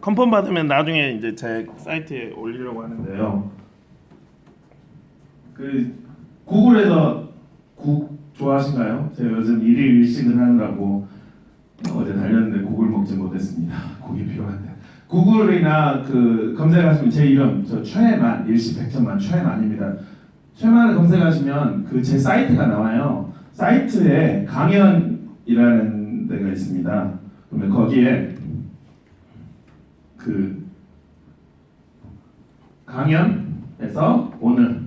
컨펌 받으면 나중에 이제 제 사이트에 올리려고 하는데요. 그 구글에서 국 좋아하신가요? 제가 요즘 일일 일식을 하느라고 어제 달렸는데 국을 먹지 못했습니다. 국이 필요한데. 구글이나 그 검색하시면 제 이름 저 최만 일식 백천만 최만입니다. 최만을 검색하시면 그 제 사이트가 나와요. 사이트에 강연이라는 데가 있습니다. 그러면 거기에 그 강연에서 오늘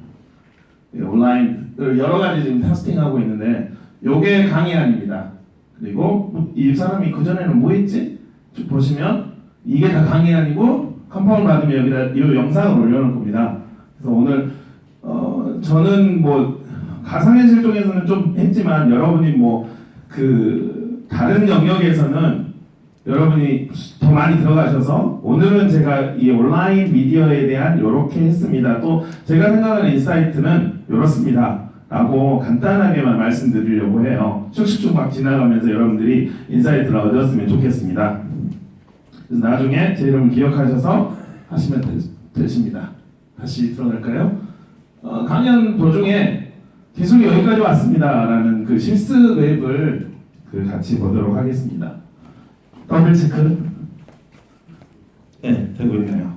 온라인 여러 가지 지금 테스팅하고 있는데 요게 강의안입니다. 그리고 이 사람이 그 전에는 뭐 했지? 쭉 보시면 이게 다 강의안이고 컨펌을 받으면 여기다 이 영상을 올려놓을 겁니다. 그래서 오늘 저는 뭐 가상현실 쪽에서는 좀 했지만 여러분이 뭐 그 다른 영역에서는 여러분이 더 많이 들어가셔서 오늘은 제가 이 온라인 미디어에 대한 이렇게 했습니다. 또 제가 생각하는 인사이트는 이렇습니다. 라고 간단하게만 말씀드리려고 해요. 슉슉슉 막 지나가면서 여러분들이 인사이트를 얻었으면 좋겠습니다. 그래서 나중에 제 이름을 기억하셔서 하시면 되십니다. 다시 들어갈까요? 강연 도중에 기술이 여기까지 왔습니다. 라는 그 실습 웹을 같이 보도록 하겠습니다. 더블 체크. 네, 되고 있네요.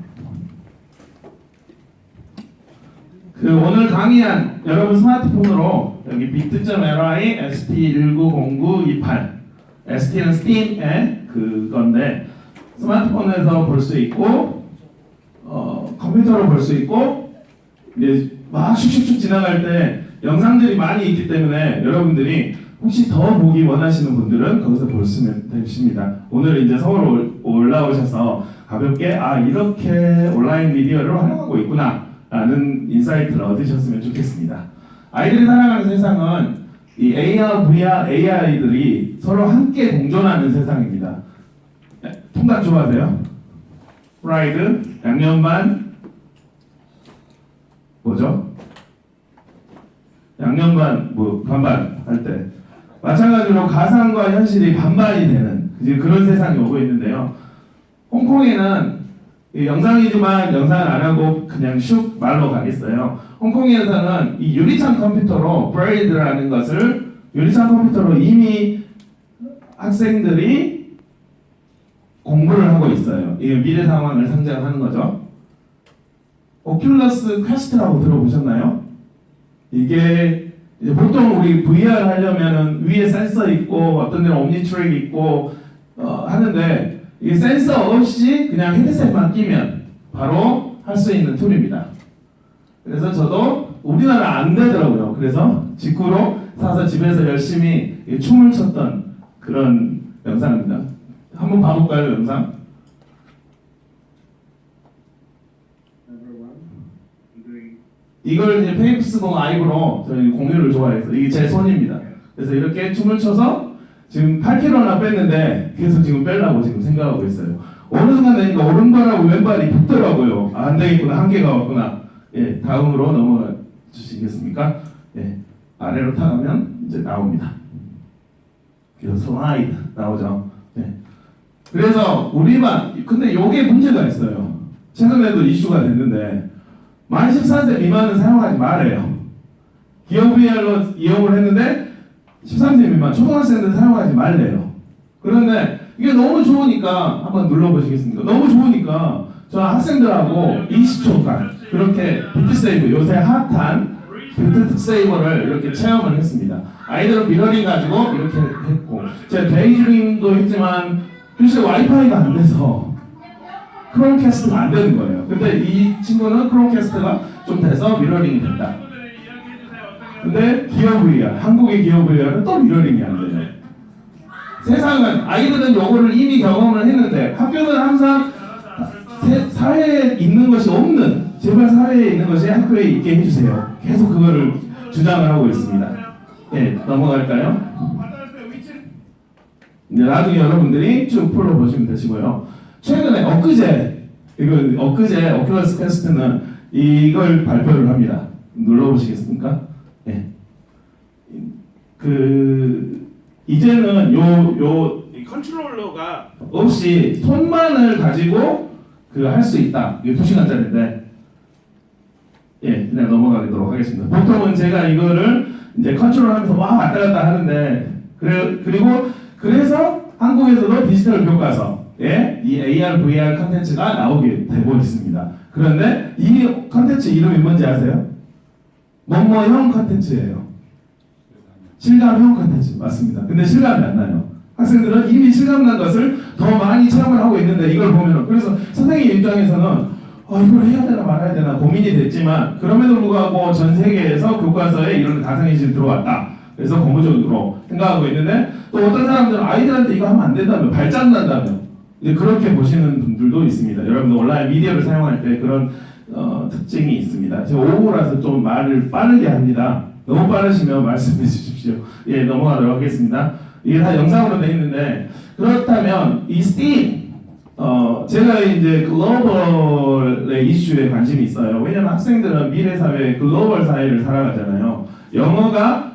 오늘 강의한 여러분 스마트폰으로 여기 bit.ly st190928 st는 steam의 그건데 스마트폰에서 볼 수 있고 컴퓨터로 볼 수 있고 이제 막 슉슉슉 지나갈 때 영상들이 많이 있기 때문에 여러분들이 혹시 더 보기 원하시는 분들은 거기서 보시면 되십니다. 오늘 이제 서울 올라오셔서 가볍게 이렇게 온라인 미디어를 활용하고 있구나 라는 인사이트를 얻으셨으면 좋겠습니다. 아이들이 살아가는 세상은 이 AR, VR, AI들이 서로 함께 공존하는 세상입니다. 통닭 좋아하세요? 프라이드, 양념반, 뭐죠? 양념반, 뭐 반반 할 때 마찬가지로 가상과 현실이 반반이 되는 그런 세상이 오고 있는데요. 홍콩에는 영상이지만 영상을 안 하고 그냥 슉 말로 가겠어요. 홍콩에서는 이 유리창 컴퓨터로 브레이드라는 것을 유리창 컴퓨터로 이미 학생들이 공부를 하고 있어요. 이게 미래 상황을 상징하는 거죠. 오큘러스 퀘스트라고 들어보셨나요? 이게 이제 보통 우리 VR 하려면은 위에 센서 있고 어떤 데는 옴니트랙 있고 하는데 이게 센서 없이 그냥 헤드셋만 끼면 바로 할 수 있는 툴입니다. 그래서 저도 우리나라 안 되더라고요. 그래서 직구로 사서 집에서 열심히 춤을 췄던 그런 영상입니다. 한번 봐볼까요, 영상? 이걸 이제 페이스북 라이브로 저희 공유를 좋아해서 이게 제 손입니다. 그래서 이렇게 춤을 춰서 지금 8kg나 뺐는데 계속 지금 빼려고 지금 생각하고 있어요. 어느 순간 되니까 오른발하고 왼발이 붙더라고요. 안 되겠구나, 한계가 왔구나. 예, 다음으로 넘어가 주시겠습니까? 예, 아래로 타가면 이제 나옵니다. 슬라이드 나오죠. 예. 그래서 우리만 근데 요게 문제가 있어요. 최근에도 이슈가 됐는데 만 14세 미만은 사용하지 말아요. 기업 VR로 이용을 했는데 13세 미만 초등학생들 사용하지 말래요. 그런데 이게 너무 좋으니까 한번 눌러보시겠습니까? 너무 좋으니까 저 학생들하고 20초간 그렇게 비트세이버 요새 핫한 비트세이버를 이렇게 체험을 했습니다. 아이들은 미러링 가지고 이렇게 했고 제가 데이드림도 했지만 글쎄 와이파이가 안 돼서 크롬캐스트가 안 되는 거예요. 근데 이 친구는 크롬캐스트가 좀 돼서 미러링이 된다. 근데 기어 VR, 한국의 기어 VR은 또 미러링이 안 돼요. 세상은 아이들은 요거를 이미 경험을 했는데 학교는 항상 사회에 있는 것이 없는 제발 사회에 있는 것이 학교에 있게 해주세요. 계속 그거를 주장을 하고 있습니다. 예, 넘어갈까요? 이제 나중에 여러분들이 쭉 풀어보시면 되시고요. 최근에 엊그제 오큘러스 퀘스트는 이걸 발표를 합니다. 눌러보시겠습니까? 예. 이제는 요 컨트롤러가 없이 손만을 가지고 그 할 수 있다. 이게 2시간짜리인데 예, 그냥 넘어가도록 하겠습니다. 보통은 제가 이거를 이제 컨트롤하면서 와 왔다 갔다 하는데 그래서 한국에서도 디지털 교과서에 이 AR, VR 컨텐츠가 나오게 되고 있습니다. 그런데 이 컨텐츠 이름이 뭔지 아세요? 뭐뭐형 컨텐츠예요. 실감형 컨텐츠 맞습니다. 근데 실감이 안 나요. 학생들은 이미 실감난 것을 더 많이 체험을 하고 있는데 이걸 보면은 그래서 선생님 입장에서는 이걸 해야 되나 말아야 되나 고민이 됐지만 그럼에도 불구하고 전 세계에서 교과서에 이런 가상현실이 들어왔다. 그래서 고무적으로 생각하고 있는데 또 어떤 사람들은 아이들한테 이거 하면 안 된다며 발전난다며 이제 그렇게 보시는 분들도 있습니다. 여러분들 온라인 미디어를 사용할 때 그런 특징이 있습니다. 제가 오후라서 좀 말을 빠르게 합니다. 너무 빠르시면 말씀해 주십시오. 예, 넘어가도록 하겠습니다. 이게 다 영상으로 되어 있는데 그렇다면 이 스팀 제가 이제 글로벌의 이슈에 관심이 있어요. 왜냐면 학생들은 미래 사회, 글로벌 사회를 살아가잖아요. 영어가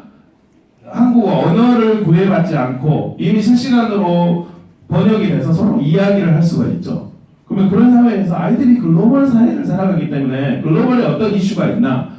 한국어 언어를 구애받지 않고 이미 실시간으로 번역이 돼서 서로 이야기를 할 수가 있죠. 그러면 그런 사회에서 아이들이 글로벌 사회를 살아가기 때문에 글로벌에 어떤 이슈가 있나?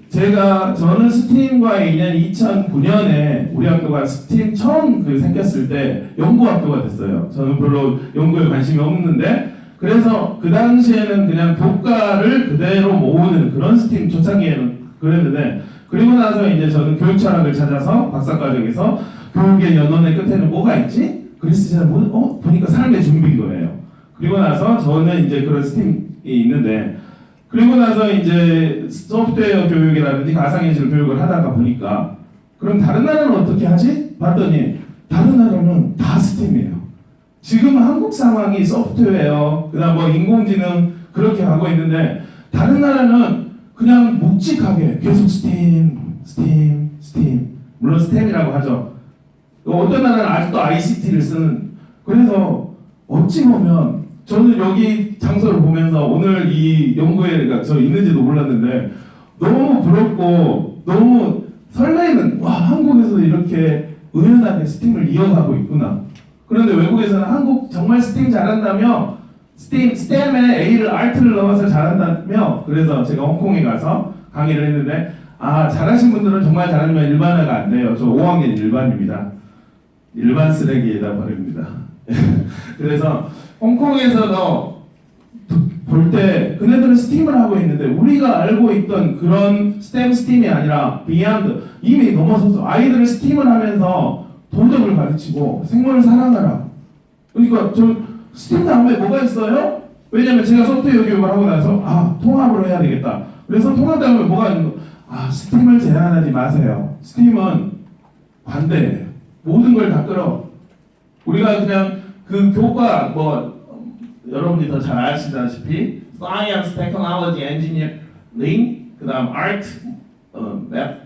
저는 스팀과의 인연이 2009년에 우리 학교가 스팀 처음 생겼을 때 연구학교가 됐어요. 저는 별로 연구에 관심이 없는데 그래서 그 당시에는 그냥 교과를 그대로 모으는 그런 스팀 초창기에는 그랬는데 그리고 나서 이제 저는 교육 철학을 찾아서 박사과정에서 교육의 연원의 끝에는 뭐가 있지? 그리스도는 보니까 삶의 준비인 거예요. 그리고 나서 저는 이제 그런 스팀이 있는데 그리고 나서 이제 소프트웨어 교육이라든지 가상현실 교육을 하다가 보니까 그럼 다른 나라는 어떻게 하지? 봤더니 다른 나라는 다 스팀이에요. 지금 한국 상황이 소프트웨어, 그다음 뭐 인공지능 그렇게 하고 있는데 다른 나라는 그냥 묵직하게 계속 스팀. 물론 스템이라고 하죠. 어떤 나라는 아직도 ICT를 쓰는. 그래서 어찌 보면 저는 여기 장소를 보면서 오늘 이 연구회가 저 있는지도 몰랐는데 너무 부럽고 너무 설레는 한국에서 이렇게 은연하게 스팀을 이어가고 있구나. 그런데 외국에서는 한국 정말 스팀 잘한다며 스템에 A를 Art를 넣어서 잘한다며 그래서 제가 홍콩에 가서 강의를 했는데 잘하신 분들은 정말 잘하지만 일반화가 안 돼요. 저 5학년 일반입니다. 일반 쓰레기에다 버립니다. 그래서 홍콩에서도 볼 때 그네들은 스팀을 하고 있는데 우리가 알고 있던 그런 스팀이 아니라 비욘드 이미 넘어서서 아이들을 스팀을 하면서 도덕을 가르치고 생물을 사랑하라. 그러니까 저 스팀 다음에 뭐가 있어요? 왜냐면 제가 소프트웨어 교육을 하고 나서 통합으로 해야 되겠다. 그래서 통합 다음에 뭐가 있는 거? 스팀을 제한하지 마세요. 스팀은 반대예요. 모든 걸 다 끌어. 우리가 그냥 그 교과 여러분이 더 잘 아시다시피 Science, Technology, Engineering, 그다음 Art, Math,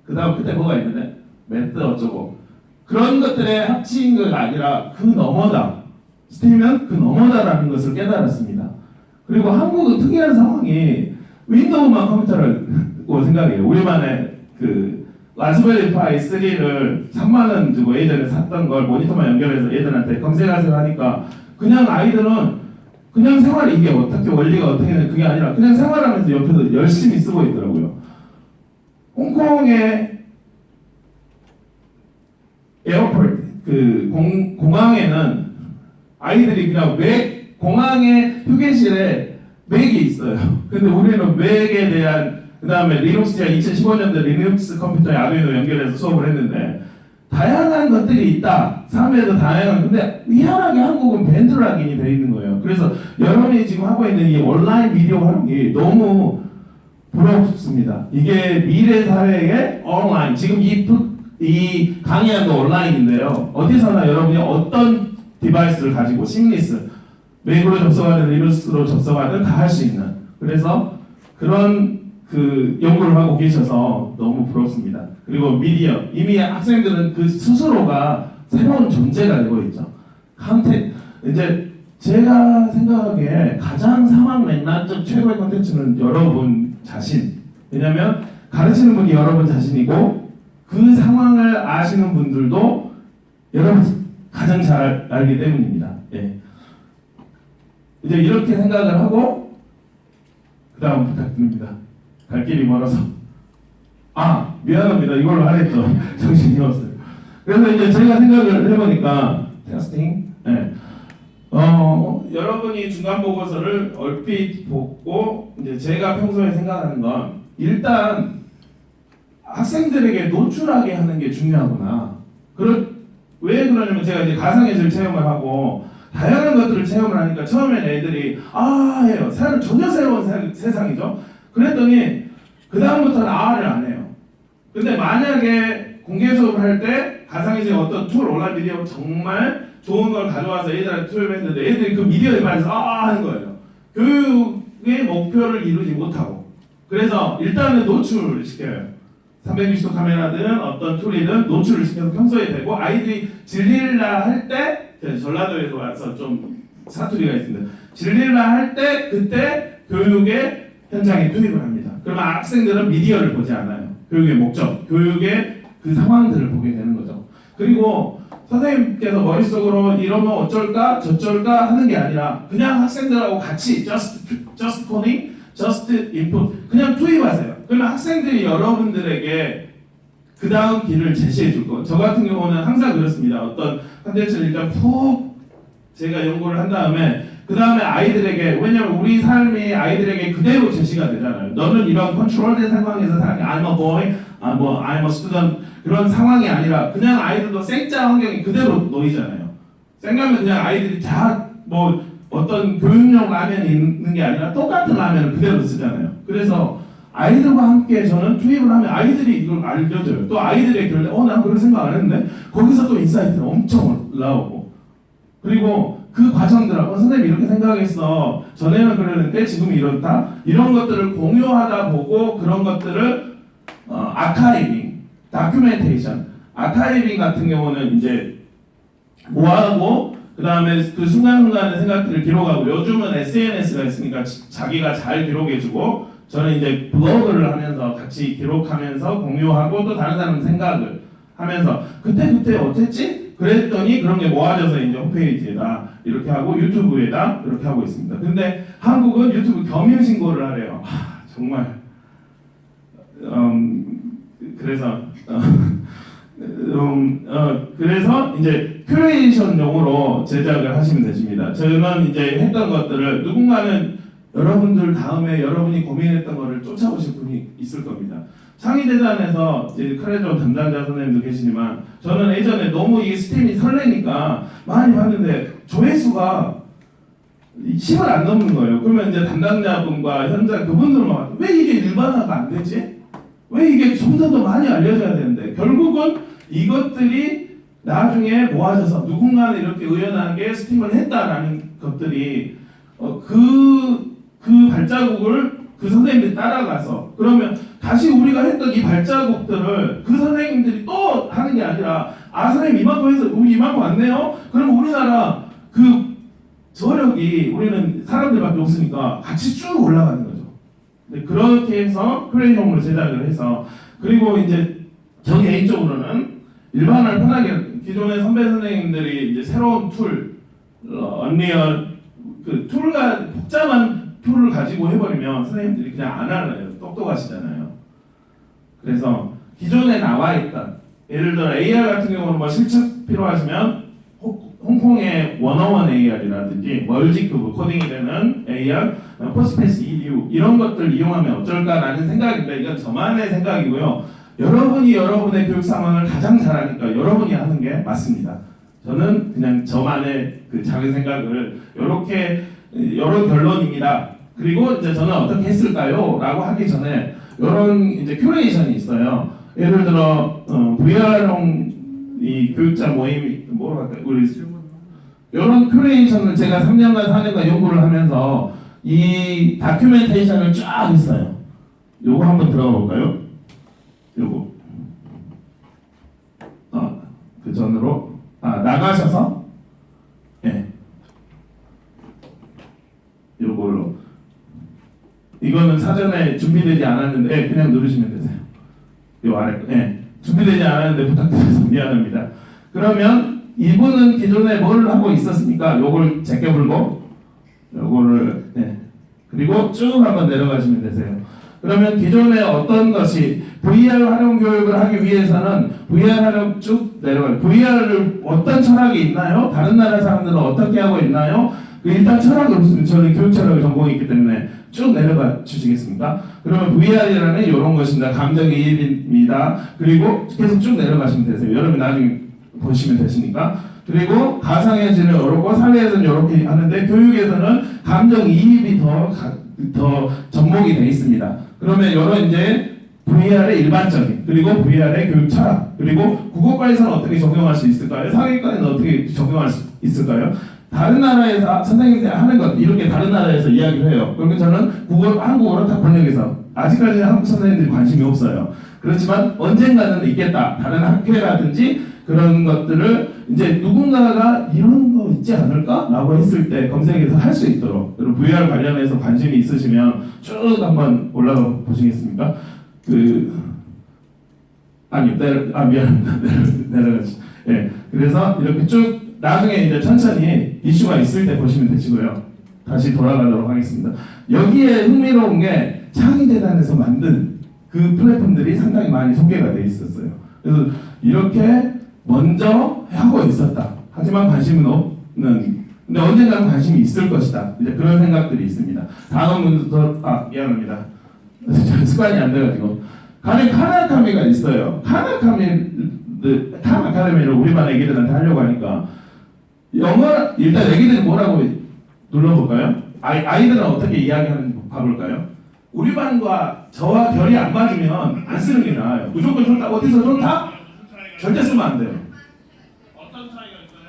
그다음 그때 뭐가 있는데 Math 어쩌고 그런 것들의 합치인 것 아니라 그 너머다. 스팀은 그 너머다라는 것을 깨달았습니다. 그리고 한국은 특이한 상황이 윈도우만 컴퓨터라고 생각해요. 우리만의 라즈베리 파이 3를 3만 원 주고 예전에 샀던 걸 모니터만 연결해서 애들한테 검색하세요 하니까 그냥 아이들은 그냥 생활이 이게 어떻게 원리가 어떻게 되는 그게 아니라 그냥 생활하면서 옆에서 열심히 쓰고 있더라고요. 홍콩의 에어포트 공항에는 아이들이 그냥 공항의 휴게실에 맥이 있어요. 근데 우리는 맥에 대한 그 다음에 리눅스 제가 2015년도에 리눅스 컴퓨터에 아두이노 연결해서 수업을 했는데 다양한 것들이 있다. 삶에도 다양한 근데 희한하게 한국은 밴드락인이 돼 있는 거예요. 그래서 여러분이 지금 하고 있는 이 온라인 비디오 활용이 너무 부럽습니다. 이게 미래 사회의 온라인 지금 이 강의하는 온라인인데요. 어디서나 여러분이 어떤 디바이스를 가지고 심리스 맥으로 접속하든 리눅스로 접속하든 다 할 수 있는 그래서 그런 연구를 하고 계셔서 너무 부럽습니다. 그리고 미디어 이미 학생들은 그 스스로가 새로운 존재가 되고 있죠. 이제 제가 생각하기에 가장 상황 맥락적 최고의 콘텐츠는 여러분 자신. 왜냐하면 가르치는 분이 여러분 자신이고 그 상황을 아시는 분들도 여러분 가장 잘 알기 때문입니다. 예. 이제 이렇게 생각을 하고 그 다음 부탁드립니다. 갈 길이 멀어서 미안합니다. 이걸로 하랬죠. 정신이 없어요. 그래서 이제 제가 생각을 해보니까 테스팅 여러분이 중간 보고서를 얼핏 보고 이제 제가 평소에 생각하는 건 일단 학생들에게 노출하게 하는 게 중요하구나. 왜 그러냐면 제가 이제 가상예술 체험을 하고 다양한 것들을 체험을 하니까 처음엔 애들이 해요. 전혀 새로운 세상이죠. 그랬더니 그 다음부터는 를 안 해요. 근데 만약에 공개 수업을 할 때 가상예술 어떤 툴 온라인 미디어 정말 좋은 걸 가져와서 애들한테 투입을 했는데 애들이 그 미디어에 반해서 하는 거예요. 교육의 목표를 이루지 못하고. 그래서 일단은 노출을 시켜요. 360도 카메라든 어떤 툴이든 노출을 시켜서 평소에 되고 아이들이 질릴라 할 때 전라도에서 와서 좀 사투리가 있습니다. 질릴라 할 때 그때 교육의 현장에 투입을 합니다. 그러면 학생들은 미디어를 보지 않아요. 교육의 목적, 교육의 그 상황들을 보게 되는 거죠. 그리고 선생님께서 머릿속으로 이러면 어쩔까 저쩔까 하는 게 아니라 그냥 학생들하고 같이 just coding, just input 그냥 투입하세요. 그러면 학생들이 여러분들에게 그 다음 길을 제시해 줄 거예요. 저 같은 경우는 항상 그렇습니다. 어떤 컨텐츠를 일단 푹 제가 연구를 한 다음에 그 다음에 아이들에게 왜냐면 우리 삶이 아이들에게 그대로 제시가 되잖아요. 너는 이런 컨트롤된 상황에서 살게 I'm a boy, I'm a student 그런 상황이 아니라 그냥 아이들도 생짜 환경이 그대로 놓이잖아요. 생각하면 그냥 아이들이 다 뭐 어떤 교육용 라면이 있는 게 아니라 똑같은 라면을 그대로 쓰잖아요. 그래서 아이들과 함께 저는 투입을 하면 아이들이 이걸 알려줘요. 또 아이들의 결례, 난 그런 생각 안 했는데 거기서 또 인사이트가 엄청 올라오고 그리고 그 과정들하고 선생님이 이렇게 생각했어. 전에는 그랬는데 지금 이렇다. 이런 것들을 공유하다 보고 그런 것들을 아카이빙, 다큐멘테이션, 아카이빙 같은 경우는 이제 모아하고 그 다음에 그 순간순간의 생각들을 기록하고 요즘은 SNS가 있으니까 자기가 잘 기록해주고 저는 이제 블로그를 하면서 같이 기록하면서 공유하고 또 다른 사람 생각을 하면서 그때 어땠지? 그랬더니 그런 게 모아져서 이제 홈페이지에다 이렇게 하고 유튜브에다 이렇게 하고 있습니다. 근데 한국은 유튜브 겸임 신고를 하래요. 정말 그래서 이제 큐레이션용으로 제작을 하시면 되십니다. 저는 이제 했던 것들을 누군가는 여러분들 다음에 여러분이 고민했던 거를 쫓아오실 분이 있을 겁니다. 창의재단에서 이제 카레조 담당자 선생님도 계시지만 저는 예전에 너무 이 스팀이 설레니까 많이 봤는데 조회수가 10을 안 넘는 거예요. 그러면 이제 담당자분과 현장 그분들만 왜 이게 일반화가 안 되지? 왜 이게 좀 더 많이 알려져야 되는데 결국은 이것들이 나중에 모아져서 누군가는 이렇게 의연하게 스팀을 했다라는 것들이 그 발자국을 그 선생님들이 따라가서 그러면 다시 우리가 했던 이 발자국들을 그 선생님들이 또 하는 게 아니라 선생님 이만큼 해서 우리 이만큼 왔네요? 그럼 우리나라 그 저력이 우리는 사람들밖에 없으니까 같이 쭉 올라가는 거죠. 네, 그렇게 해서 큐레이션으로 제작을 해서 그리고 이제 저 개인적으로는 일반화를 편하게 기존의 선배 선생님들이 이제 새로운 툴 언리얼 그 툴과 복잡한 툴을 가지고 해버리면 선생님들이 그냥 안 알아요. 똑똑하시잖아요. 그래서 기존에 나와 있던 예를 들어 AR 같은 경우는 뭐 실습 필요하시면 홍콩의 101 AR이라든지 멀지큐브 코딩이 되는 AR, 포스페이스 EDU 이런 것들 이용하면 어쩔까라는 생각입니다. 이건 저만의 생각이고요. 여러분이 여러분의 교육 상황을 가장 잘하니까 여러분이 하는 게 맞습니다. 저는 그냥 저만의 그 작은 생각을 이렇게 이런 결론입니다. 그리고 이제 저는 어떻게 했을까요? 라고 하기 전에 이런 이제 큐레이션이 있어요. 예를 들어 VR용 이 교육자 모임이 뭐로 할까요? 우리 이런 큐레이션을 제가 3년간 4년간 연구를 하면서 이 다큐멘테이션을 쫙 했어요. 요거 한번 들어가 볼까요? 요거 그 전으로 나가셔서 요걸로 이거는 사전에 준비되지 않았는데 그냥 누르시면 되세요. 요 아래 준비되지 않았는데 부탁드려서 미안합니다. 그러면 이분은 기존에 뭘 하고 있었습니까? 요걸 제껴불고 요거를 네. 그리고 쭉 한번 내려가시면 되세요. 그러면 기존에 어떤 것이 VR 활용 교육을 하기 위해서는 VR 활용 쭉 내려가요. VR을 어떤 철학이 있나요? 다른 나라 사람들은 어떻게 하고 있나요? 일단 철학을 저는 교육 철학을 전공했기 때문에 쭉 내려가 주시겠습니까? 그러면 VR이라는 이런 것입니다. 감정이입입니다. 그리고 계속 쭉 내려가시면 되세요. 여러분 나중에 보시면 되시니까. 그리고 가상현실은 이렇고 사회에서는 이렇게 하는데 교육에서는 감정이입이 더 접목이 되어 있습니다. 그러면 이런 이제 VR의 일반적인 그리고 VR의 교육 철학 그리고 국어과에서는 어떻게 적용할 수 있을까요? 사회과에는 어떻게 적용할 수 있을까요? 다른 나라에서 선생님들이 하는 것 이렇게 다른 나라에서 이야기를 해요. 그러면 저는 한국어로 다 번역해서 아직까지는 한국 선생님들이 관심이 없어요. 그렇지만 언젠가는 있겠다. 다른 학회라든지 그런 것들을 이제 누군가가 이런 거 있지 않을까? 라고 했을 때 검색해서 할 수 있도록 그리고 VR 관련해서 관심이 있으시면 쭉 한번 올라가 보시겠습니까? 미안합니다. 내려가시. 예. 그래서 이렇게 쭉 나중에 이제 천천히 이슈가 있을 때 보시면 되시고요. 다시 돌아가도록 하겠습니다. 여기에 흥미로운 게 창의재단에서 만든 그 플랫폼들이 상당히 많이 소개가 돼 있었어요. 그래서 이렇게 먼저 하고 있었다. 하지만 관심은 없는. 근데 언젠가는 관심이 있을 것이다. 이제 그런 생각들이 있습니다. 다음 문서 미안합니다. 습관이 안 돼가지고. 칸 아카데미가 있어요. 칸 아카데미를 우리 반 애기들한테 하려고 하니까 영어 일단 애기들이 뭐라고 눌러볼까요? 아이들은 어떻게 이야기하는지 봐볼까요? 우리 반과 저와 결이 안 맞으면 안 쓰는 게 나아요. 무조건 좋다. 어디서 좋다? 절대 쓰면 안 돼요. 어떤 차이가 있어요?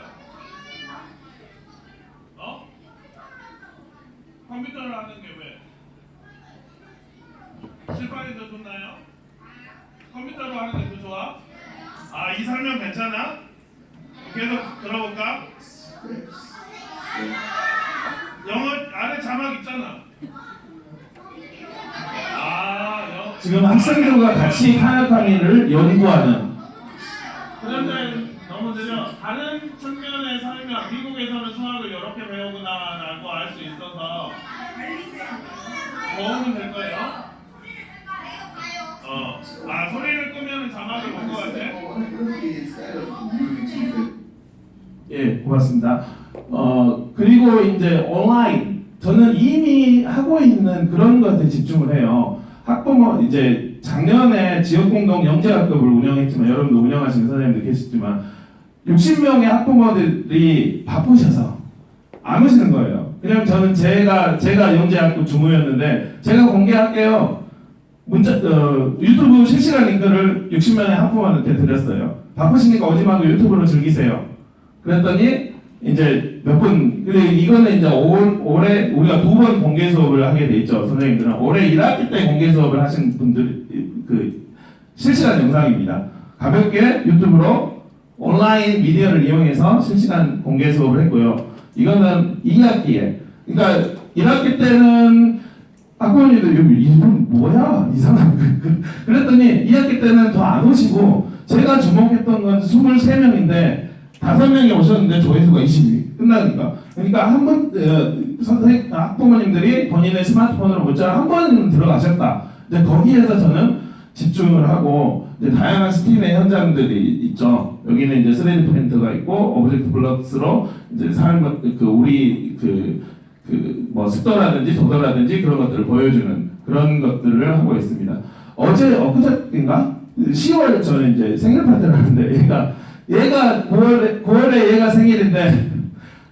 컴퓨터를 하는 게 왜? 실판이 더 좋나요? 컴퓨터로 하는 게 더 좋아? 이 설명 괜찮아? 계속 들어볼까? 영어 안에 자막 있잖아. 지금 학생들과 같이 카나카미를 연구하는. 그런데 너무 느려. 다른 측면의 설명, 미국에서는 수학을 이렇게 배우구나라고 알 수 있어서 도움은 될 거예요. 소리를 끄면 자막을 볼 것 같아. 예, 고맙습니다. 그리고 이제 온라인, 저는 이미 하고 있는 그런 것에 집중을 해요. 학부모 이제 작년에 지역공동 영재학급을 운영했지만 여러분도 운영하시는 선생님들 계시지만 60명의 학부모들이 바쁘셔서 안 오시는 거예요. 그냥 저는 제가 영재학급 주무였는데 제가 공개할게요. 유튜브 실시간 링크를 60명의 학부모한테 드렸어요. 바쁘시니까 오지 말고 유튜브로 즐기세요. 그랬더니 이제 몇 분, 이거는 이제 올해 우리가 2번 공개 수업을 하게 돼 있죠. 선생님들은 올해 1학기 때 공개 수업을 하신 분들 실시간 영상입니다. 가볍게 유튜브로 온라인 미디어를 이용해서 실시간 공개 수업을 했고요. 이거는 2학기에, 그러니까 1학기 때는 학부모님들 이분 뭐야 이상한 그랬더니 2학기 때는 더 안 오시고 제가 주목했던 건 23명인데 5명이 오셨는데 조회수가 20이 끝나니까. 그러니까 한 번 학부모님들이 본인의 스마트폰으로 문자를 한 번 들어가셨다. 이제 거기에서 저는 집중을 하고 이제 다양한 스팀의 현장들이 있죠. 여기는 이제 3D 프린터가 있고 오브젝트 블럭스로 이제 우리 뭐 습도라든지 도도라든지 그런 것들을 보여주는 그런 것들을 하고 있습니다. 엊그저께인가 10월 저는 이제 생일 파티를 하는데 얘가 9월에 얘가 생일인데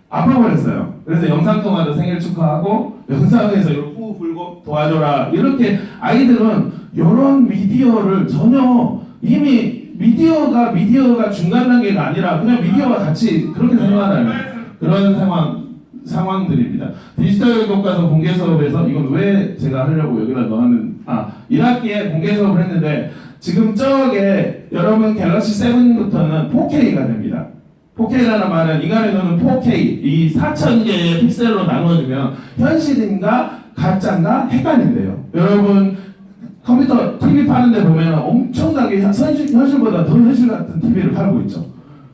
아파버렸어요. 그래서 영상통화로 생일 축하하고 영상에서 이렇게 후 불고 도와줘라. 이렇게 아이들은 이런 미디어를 전혀 이미 미디어가 중간 단계가 아니라 그냥 미디어와 같이 그렇게 생활하는 그런 상황들입니다. 디지털 교과서 공개 수업에서 이건 왜 제가 하려고 여기다 넣었는 1학기에 공개 수업을 했는데 지금 저게 여러분 갤럭시 7부터는 4K가 됩니다. 4K라는 말은 인간의 눈은 4K 이 4,000개의 픽셀로 나누어지면 현실인가 가짜인가 헷갈린대요. 여러분 컴퓨터 TV 파는 데 보면 엄청나게 현실보다 더 현실 같은 TV를 팔고 있죠.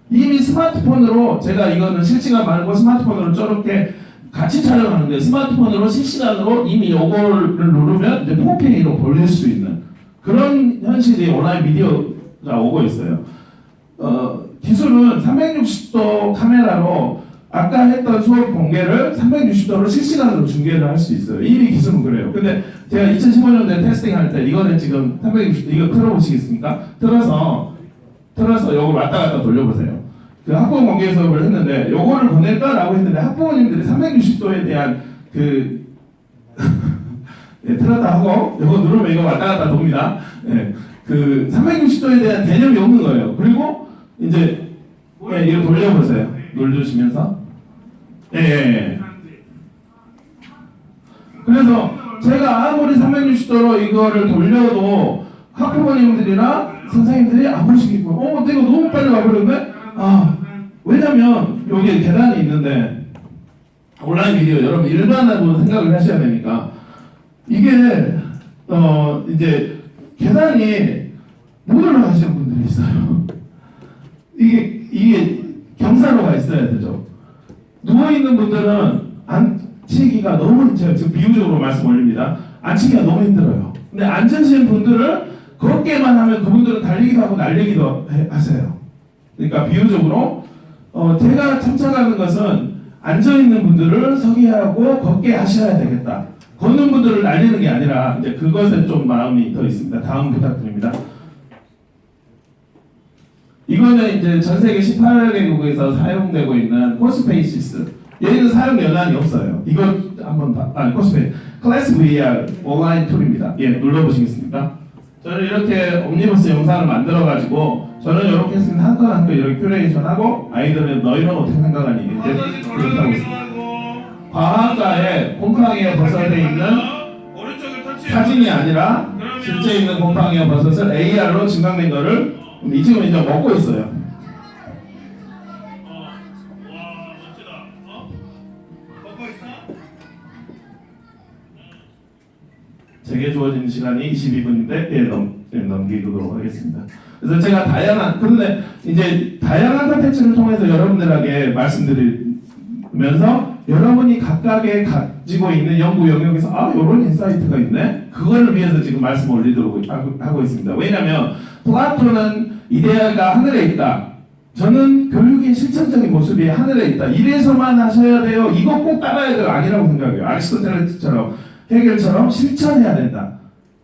이미 스마트폰으로 제가 이거는 실시간 말고 스마트폰으로 저렇게 같이 촬영하는데 스마트폰으로 실시간으로 이미 요거를 누르면 이제 4K로 돌릴 수 있는 그런 현실이 온라인 미디어가 오고 있어요. 기술은 360도 카메라로 아까 했던 수업 공개를 360도로 실시간으로 중계를 할 수 있어요. 이미 기술은 그래요. 근데 제가 2015년도에 테스팅할 때 이거는 지금 360도 이거 틀어보시겠습니까? 틀어서 요걸 왔다 갔다 돌려보세요. 그 학부모 공개 수업을 했는데 요거를 보낼까라고 했는데 학부모님들이 360도에 대한 그 네, 틀었다 하고 요거 누르면 이거 왔다 갔다 돕니다. 네, 그 360도에 대한 개념이 없는 거예요. 그리고 이제 네, 이거 돌려보세요. 눌러주시면서 예. 그래서 제가 아무리 360도로 이거를 돌려도 학부모님들이나 선생님들이 안 보시겠고 내가 너무 빨리 와버렸네? 왜냐면 여기 계단이 있는데 온라인 비디오 여러분 일반화로 생각을 하셔야 되니까 이게 이제 계단이 못 올라가시는 분들이 있어요. 이게 경사로가 있어야 되죠. 누워있는 분들은 앉히기가 너무, 제가 지금 비유적으로 말씀 올립니다. 앉히기가 너무 힘들어요. 근데 앉으신 분들은 걷게만 하면 그분들은 달리기도 하고 날리기도 하세요. 그러니까 비유적으로 제가 참석하는 것은 앉아있는 분들을 서게 하고 걷게 하셔야 되겠다. 걷는 분들을 날리는 게 아니라 이제 그것에 좀 마음이 더 있습니다. 다음 부탁드립니다. 이거는 이제 전 세계 18개국에서 사용되고 있는 코스페이시스. 얘는 사용 연한이 없어요. 이거 한번 코스페이 클래스 VR 온라인 툴입니다. 예, 눌러보시겠습니까? 저는 이렇게 옴니버스 영상을 만들어가지고 저는 이렇게 했으면 한 건 한 건 이렇게 큐레이션하고 아이들은 너희는 어떻게 생각하니? 이제 그렇게 하고 있습니다. 과학과에 곰팡이에 버섯에 있는 사진이 아니라 실제 있는 곰팡이와 버섯을 AR로 증강된 거를 이 지금 이제 먹고 있어요. 와 멋지다. 먹고 있어? 제게 주어진 시간이 22분인데 넘기도록 하겠습니다. 그래서 제가 그런데 이제 다양한 컨텐츠를 통해서 여러분들에게 말씀드리면서 여러분이 각각의 가지고 있는 연구 영역에서 이런 인사이트가 있네? 그거를 위해서 지금 말씀 올리도록 하고 있습니다. 왜냐하면 플라톤은 이데아가 하늘에 있다. 저는 교육의 실천적인 모습이 하늘에 있다. 이래서만 하셔야 돼요. 이거 꼭 따라야 돼요. 아니라고 생각해요. 아리스토텔레스처럼 해결처럼 실천해야 된다.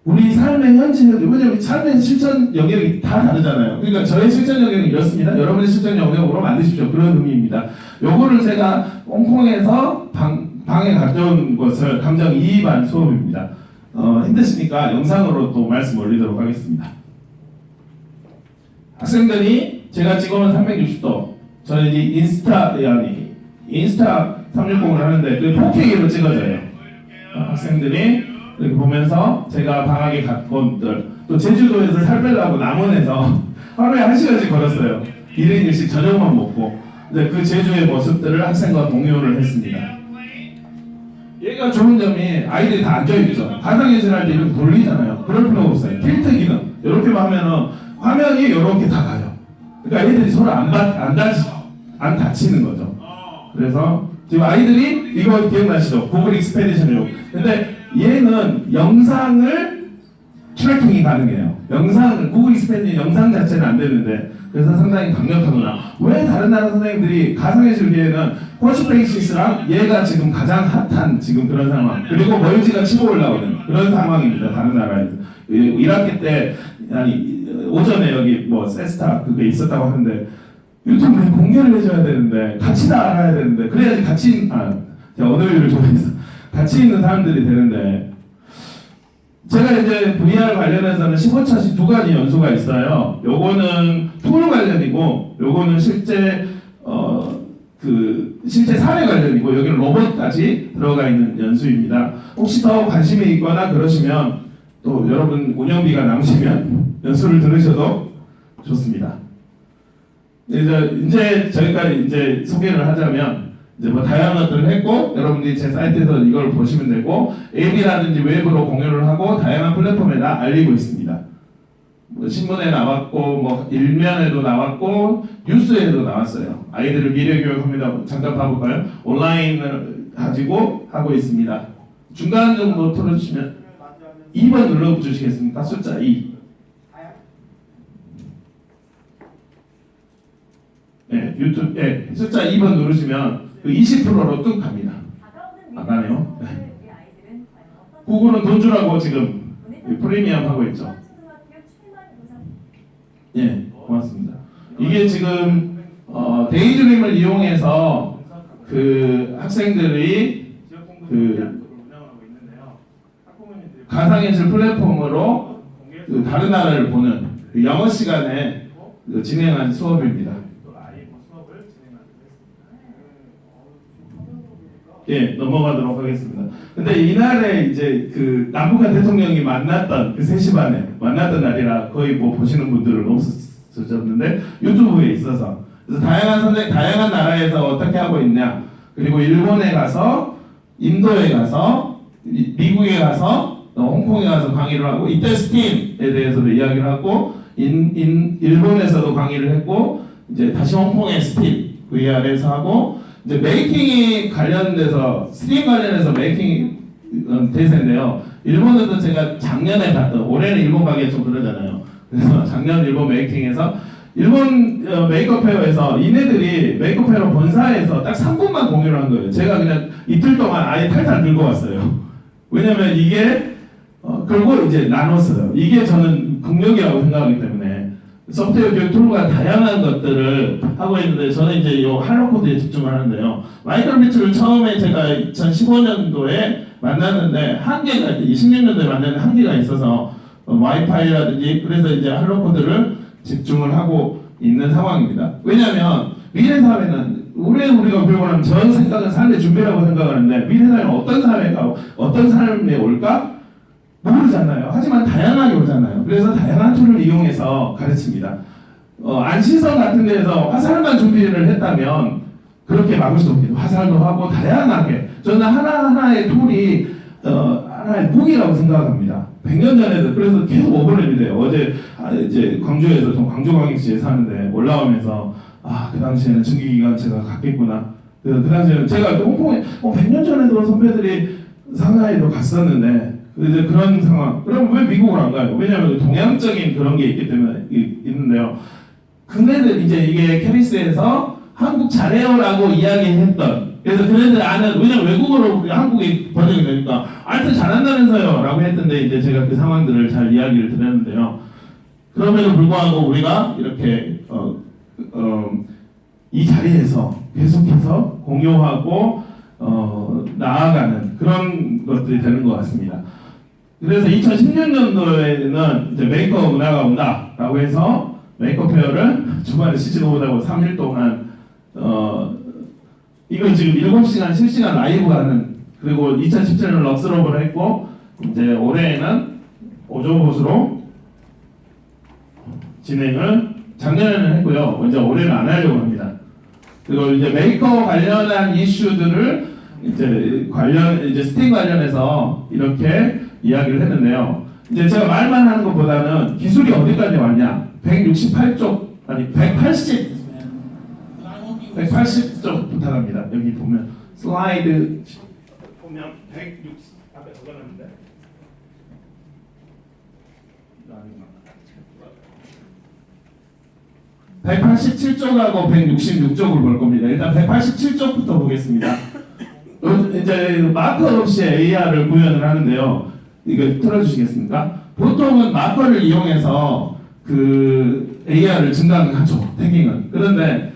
우리 삶의 현실, 왜냐면 삶의 실천 영역이 다 다르잖아요. 그러니까 저의 실천 영역이 이렇습니다. 여러분의 실천 영역으로 만드십시오. 그런 의미입니다. 요거를 제가 홍콩에서 방에 가져온 것을 감정이입한 수업입니다. 힘드시니까 영상으로 또 말씀 올리도록 하겠습니다. 학생들이 제가 찍어놓은 360도, 저는 이제 인스타 360을 하는데 그 4K로 찍어져요. 학생들이 이렇게 보면서 제가 방학에 갔던 또 제주도에서 살 빼려고 남원에서 하루에 1시간씩 걸었어요. 1인 1식 저녁만 먹고 그 제주의 모습들을 학생과 공유를 했습니다. 얘가 좋은 점이 아이들이 다 앉아있죠. 가상현실 할 때 이렇게 돌리잖아요. 그럴 필요가 없어요. 틸트 기능 이렇게만 하면은 화면이 이렇게 다 가요. 그러니까 애들이 서로 안 다치는 거죠. 그래서 지금 아이들이 이거 기억나시죠? 구글 익스페디션이요. 근데 얘는 영상을 트래킹이 가능해요. 구글 익스페디션 영상 자체는 안 되는데 그래서 상당히 강력하구나. 왜 다른 나라 선생님들이 가상현실 기회는 코스페이시스랑 얘가 지금 가장 핫한 지금 그런 상황. 그리고 멀지가 치고 올라오는 그런 상황입니다. 다른 나라에서. 1학기 때 오전에 여기 세스타 그게 있었다고 하는데 유튜브에 공개를 해줘야 되는데 같이 다 알아야 되는데 그래야지 제가 언어율을 좋아해서 같이 있는 사람들이 되는데 제가 이제 VR 관련해서는 15차씩 2가지 연수가 있어요. 요거는 툴 관련이고 요거는 실제 실제 사례 관련이고 여기는 로봇까지 들어가 있는 연수입니다. 혹시 더 관심이 있거나 그러시면 또 여러분 운영비가 남으시면 연수를 들으셔도 좋습니다. 이제 저희가 이제 소개를 하자면 이제 다양한 것들을 했고 여러분들이 제 사이트에서 이걸 보시면 되고 앱이라든지 웹으로 공유를 하고 다양한 플랫폼에다 알리고 있습니다. 뭐 신문에 나왔고 뭐 일면에도 나왔고 뉴스에도 나왔어요. 아이들을 미래 교육합니다. 잠깐 봐볼까요? 온라인을 가지고 하고 있습니다. 중간 정도 틀어주시면 2번 눌러주시겠습니까? 숫자 2. 네, 유튜브 숫자 2번 누르시면 그 20%로 뚝 갑니다. 안 가네요. 네. 구글은 돈 주라고 지금 프리미엄 하고 있죠. 예, 고맙습니다. 이게 지금 데이드림을 이용해서 그 학생들이 그 가상현실 플랫폼으로 그 다른 나라를 보는 그 영어 시간에 그 진행한 수업입니다. 예, 넘어가도록 하겠습니다. 근데 이날에 이제 그 남북한 대통령이 만났던 그 3시 반에 만났던 날이라 거의 뭐 보시는 분들은 없었는데 유튜브에 있어서 그래서 다양한 나라에서 어떻게 하고 있냐, 그리고 일본에 가서, 인도에 가서, 미국에 가서, 홍콩에 가서 강의를 하고, 이때 스팀에 대해서도 이야기를 하고, 일본에서도 강의를 했고, 이제 다시 홍콩의 스팀 VR에서 하고, 이제 메이킹이 관련돼서 스팀 관련해서 메이킹 대세인데요. 일본에도 제가 작년에 봤던, 올해는 일본 가기가 좀 그러잖아요. 그래서 작년 일본 메이킹에서 일본 메이크업 페어에서 이네들이 메이크업 페어 본사에서 딱 3분만 공유를 한 거예요. 제가 그냥 이틀 동안 아예 탈탈 들고 왔어요. 왜냐면 이게 그리고 이제 나눴어요. 이게 저는 국력이라고 생각하기 때문에 소프트웨어 교육 툴과 다양한 것들을 하고 있는데 저는 이제 이 할로코드에 집중을 하는데요. 마이크로비트를 처음에 제가 2015년도에 만났는데 한계가 16년도에 만났는데 한계가 있어서 와이파이라든지 그래서 이제 할로코드를 집중을 하고 있는 상황입니다. 왜냐하면 미래 사회는 우리가 교육을 하면 저 생각은 삶의 준비라고 생각하는데 미래 사회는 어떤 사회가 어떤 삶에 올까 모르잖아요. 하지만 다양하게 오잖아요. 그래서 다양한 툴을 이용해서 가르칩니다. 안시성 같은 데에서 화살만 준비를 했다면 그렇게 막을 수 없겠죠. 화살도 하고 다양하게 저는 하나하나의 툴이 하나의 무기라고 생각합니다. 100년 전에도 그래서 계속 오버랩이 돼요. 어제 이제 광주에서 광주광역시에 사는데 올라오면서 그 당시에는 증기기관차가 갔겠구나. 그 당시에는 제가 홍콩에 100년 전에도 선배들이 상하이로 갔었는데 이제 그런 상황. 그럼 왜 미국을 안 가요? 왜냐하면 동양적인 그런 게 있기 때문에 있는데요. 그네들 이제 이게 캐리스에서 한국 잘해요라고 이야기했던. 그래서 그네들 아는 왜냐면 외국어로 한국이 번역이 되니까 하여튼 잘한다면서요 라고 했던데 이제 제가 그 상황들을 잘 이야기를 드렸는데요. 그럼에도 불구하고 우리가 이렇게 이 자리에서 계속해서 공유하고 나아가는 그런 것들이 되는 것 같습니다. 그래서 2016년도에는 이제 메이크업 문화가 온다라고 해서 메이크업 페어를 주말에 쉬지도 못하고 3일 동안 이건 지금 7시간 실시간 라이브 하는, 그리고 2017년은 럭스로브를 했고 이제 올해는 오조봇으로 진행을 작년에는 했고요. 이제 올해는 안 하려고 합니다. 그리고 이제 메이크업 관련한 이슈들을 이제 스팀 관련해서 이렇게 이야기를 했는데요. 이제 제가 말만 하는 것보다는 기술이 어디까지 왔냐? 168쪽 아니 180쪽 부탁합니다. 여기 보면 슬라이드 보면 160 앞에 적어놨는데 187쪽하고 166쪽을 볼 겁니다. 일단 187쪽부터 보겠습니다. 이제 마커 없이 AR을 구현을 하는데요. 이거 틀어주시겠습니까? 보통은 마커를 이용해서 그 AR을 증강하죠. 태깅은. 그런데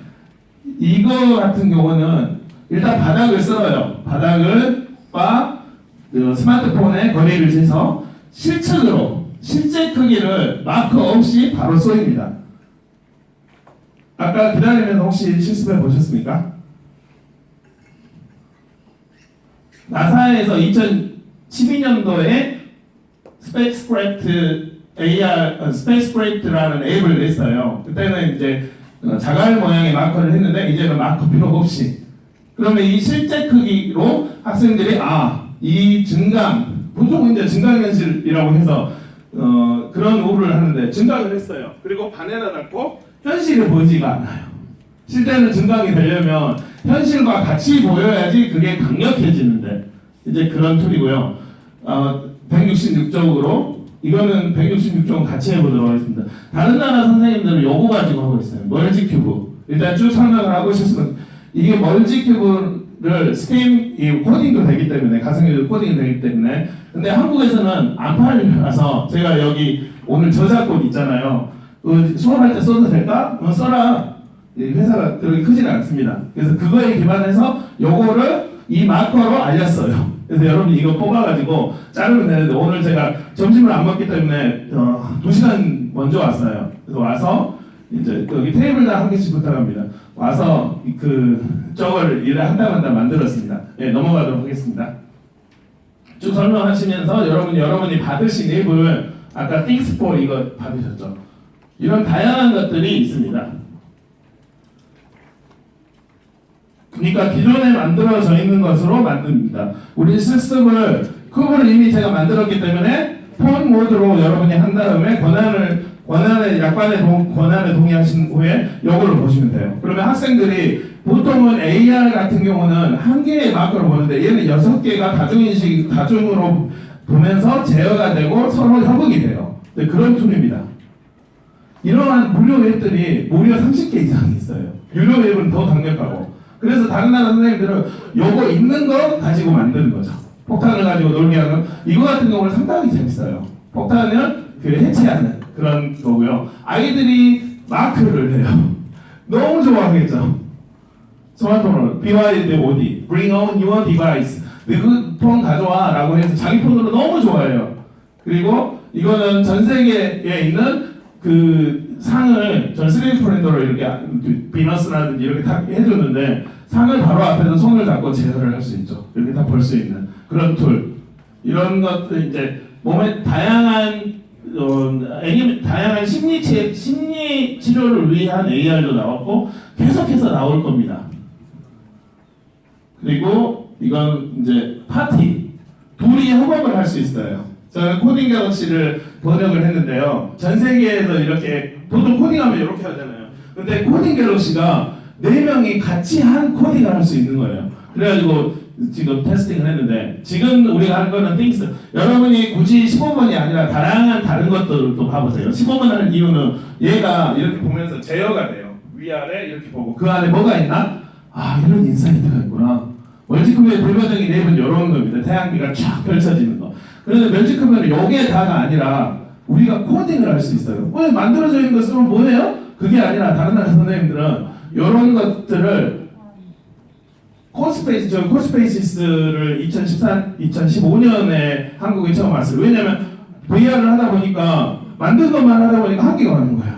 이거 같은 경우는 일단 바닥을 쓸어요. 바닥을과 그 스마트폰의 거리를 재서 실측으로 실제 크기를 마커 없이 바로 쏘입니다. 아까 기다리면서 혹시 실습해 보셨습니까? 나사에서 2012년도에 스페이스크래프트라는 앱을 냈어요. 그때는 이제 자갈 모양의 마커를 했는데 이제는 마커 필요 없이. 그러면 이 실제 크기로 학생들이 이 증강, 보통 이제 증강현실이라고 해서 그런 오브를 하는데 증강을 했어요. 그리고 반에다 닫고 현실이 보이지가 않아요. 실제는 증강이 되려면 현실과 같이 보여야지 그게 강력해지는데 이제 그런 툴이고요. 166쪽으로 이거는 166쪽 같이 해보도록 하겠습니다. 다른 나라 선생님들은 요거 가지고 하고 있어요. 멀지 큐브. 일단 쭉 설명을 하고 싶으면 이게 멀지 큐브를 스팀 이 코딩도 되기 때문에 가상현실 코딩이 되기 때문에 근데 한국에서는 안 팔려서 제가 여기 오늘 저작권 있잖아요. 수업할 때 써도 될까? 써라. 이 회사가 그렇게 크지는 않습니다. 그래서 그거에 기반해서 요거를 이 마커로 알렸어요. 그래서 여러분 이거 뽑아가지고 자르면 되는데 오늘 제가 점심을 안 먹기 때문에 2시간 먼저 왔어요. 그래서 와서 이제 여기 테이블당 한 개씩 부탁합니다. 와서 저걸 일을 한다 만들었습니다. 네, 넘어가도록 하겠습니다. 쭉 설명하시면서 여러분이 받으신 앱을 아까 Things for 이거 받으셨죠? 이런 다양한 것들이 있습니다. 그러니까 기존에 만들어져 있는 것으로 만듭니다. 우리 시스템을 큐브를 이미 제가 만들었기 때문에 폰 모드로 여러분이 한 다음에 약관의 권한에 동의하신 후에 이걸로 보시면 돼요. 그러면 학생들이 보통은 AR 같은 경우는 한 개의 마크로 보는데 얘는 6개가 다중으로 보면서 제어가 되고 서로 협응이 돼요. 네, 그런 툴입니다. 이러한 무료 앱들이 무려 30개 이상이 있어요. 유료 앱은 더 강력하고. 그래서 다른 나라 선생님들은 요거 있는 거 가지고 만드는 거죠. 폭탄을 가지고 놀게 하는 이거 같은 경우는 상당히 재밌어요. 폭탄을 해체하는 그런 거고요. 아이들이 마크를 해요. 너무 좋아하겠죠. 스마트폰으로 BYD, Bring on your device. 그 폰 가져와 라고 해서 자기 폰으로 너무 좋아해요. 그리고 이거는 전 세계에 있는 그 상을 전 3D 프린터로 이렇게 비너스라든지 이렇게 다 해주는데 상을 바로 앞에서 손을 잡고 제어를 할 수 있죠. 이렇게 다 볼 수 있는 그런 툴. 이런 것들 이제 몸의 다양한 심리 치료를 위한 AR도 나왔고 계속해서 나올 겁니다. 그리고 이건 이제 파티 둘이 협업을 할 수 있어요. 저는 코딩 갤럭시를 번역을 했는데요. 전 세계에서 이렇게 보통 코딩하면 이렇게 하잖아요. 근데 코딩 갤럭시가 4명이 같이 한 코딩을 할 수 있는 거예요. 그래가지고 지금 테스팅을 했는데 지금 우리가 할 거는 things. 여러분이 굳이 15번이 아니라 다른 것들을 또 봐보세요. 15번 하는 이유는 얘가 이렇게 보면서 제어가 돼요. 위아래 이렇게 보고 그 안에 뭐가 있나? 아, 이런 인사이트가 있구나. 멀티컴의 대표적인 앱은 이런 겁니다. 태양기가 쫙 펼쳐지는 거. 그런데 멀티컴은 요게 다가 아니라 우리가 코딩을 할 수 있어요. 왜 만들어져 있는 것은 뭐예요? 그게 아니라 다른 나라 선생님들은 이런 것들을 코스페이시스를 2015년에 한국에 처음 왔어요. 왜냐면 VR을 하다 보니까 만든 것만 하다 보니까 한계가 가는 거예요.